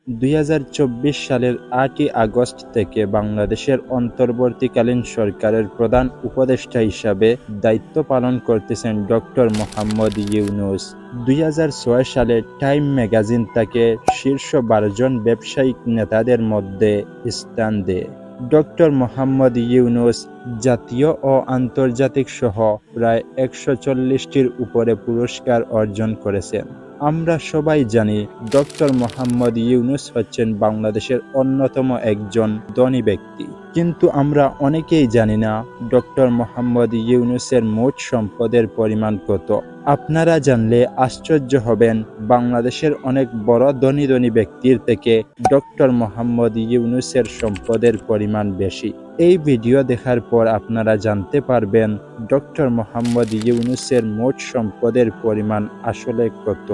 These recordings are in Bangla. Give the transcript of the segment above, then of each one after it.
2024 সালের 8ই আগস্ট থেকে বাংলাদেশের অন্তর্বর্তীকালীন সরকারের প্রধান উপদেষ্টা হিসাবে দায়িত্ব পালন করতেছেন ডক্টর মোহাম্মদ ইউনূস। 2006 সালে টাইম ম্যাগাজিন তাকে শীর্ষ 12 জন ব্যবসায়িক নেতাদের মধ্যে স্থান দেয়। ডক্টর মোহাম্মদ ইউনূস জাতীয় ও আন্তর্জাতিক সহ প্রায় 140টির উপরে পুরস্কার অর্জন করেছেন। আমরা সবাই জানি ডক্টর মোহাম্মদ ইউনূস হচ্ছেন বাংলাদেশের অন্যতম একজন ধনী ব্যক্তি, কিন্তু আমরা অনেকেই জানি না ডক্টর মোহাম্মদ ইউনূসের মোট সম্পদের পরিমাণ কত। আপনারা জানলে আশ্চর্য হবেন, বাংলাদেশের অনেক বড় ধনী ব্যক্তির থেকে ডক্টর মোহাম্মদ ইউনূসের সম্পদের পরিমাণ বেশি। এই ভিডিও দেখার পর আপনারা জানতে পারবেন ডক্টর মোহাম্মদ ইউনূসের মোট সম্পদের পরিমাণ আসলে কত।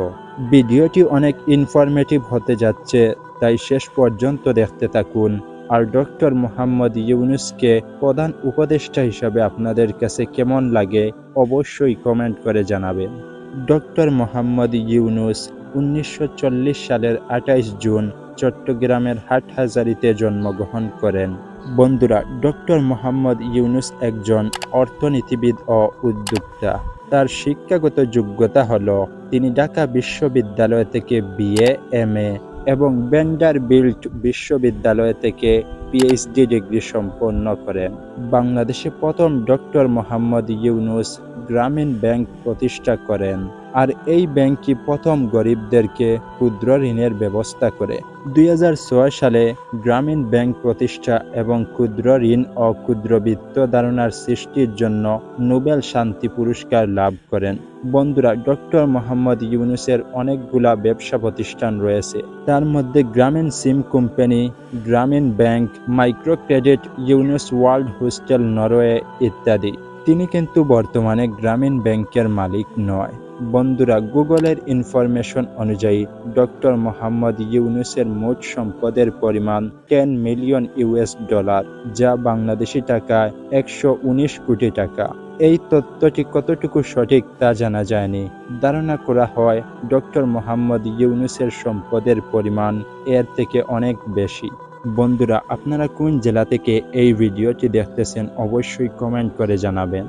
ভিডিওটি অনেক ইনফরমেটিভ হতে যাচ্ছে, তাই শেষ পর্যন্ত দেখতে থাকুন। আর ডক্টর মোহাম্মদ ইউনূসকে প্রধান উপদেষ্টা হিসাবে আপনাদের কাছে কেমন লাগে অবশ্যই কমেন্ট করে জানাবেন। ডক্টর মোহাম্মদ ইউনূস 1940 সালের 28 জুন চট্টগ্রামের হাটহাজারীতে জন্মগ্রহণ করেন। বন্ধুরা, ডক্টর মোহাম্মদ ইউনূস একজন অর্থনীতিবিদ ও উদ্যোক্তা। তার শিক্ষাগত যোগ্যতা হলো তিনি ঢাকা বিশ্ববিদ্যালয় থেকে BA, MA এবং ভ্যান্ডারবিল্ট বিশ্ববিদ্যালয় থেকে PhD ডিগ্রি সম্পন্ন করেন। বাংলাদেশে প্রথম ডক্টর মোহাম্মদ ইউনূস গ্রামীণ ব্যাংক প্রতিষ্ঠা করেন, আর এই ব্যাংকই প্রথম গরিবদেরকে ক্ষুদ্র ঋণের ব্যবস্থা করে। 2006 সালে গ্রামীণ ব্যাংক প্রতিষ্ঠা এবং ক্ষুদ্র ঋণ ও ক্ষুদ্রবিত্ত ধারণার সৃষ্টির জন্য নোবেল শান্তি পুরস্কার লাভ করেন। বন্ধুরা, ডক্টর মোহাম্মদ ইউনূসের অনেকগুলা ব্যবসা প্রতিষ্ঠান রয়েছে, তার মধ্যে গ্রামীণ সিম কোম্পানি, গ্রামীণ bank, micro credit, Yunus world hostel Norway ইত্যাদি। তিনি কিন্তু বর্তমানে গ্রামীণ ব্যাংকের মালিক নয়। বন্ধুরা, গুগলের ইনফরমেশন অনুযায়ী ডক্টর মোহাম্মদ ইউনূসের মোট সম্পদের পরিমাণ $10 মিলিয়ন, যা বাংলাদেশি টাকায় 119 কোটি টাকা। এই তথ্যটি কতটুকু সঠিক তা জানা যায়নি। ধারণা করা হয় ডক্টর মোহাম্মদ ইউনূসের সম্পদের পরিমাণ এর থেকে অনেক বেশি। বন্ধুরা, আপনারা কোন জেলা থেকে এই ভিডিওটি দেখতেছেন অবশ্যই কমেন্ট করে জানাবেন।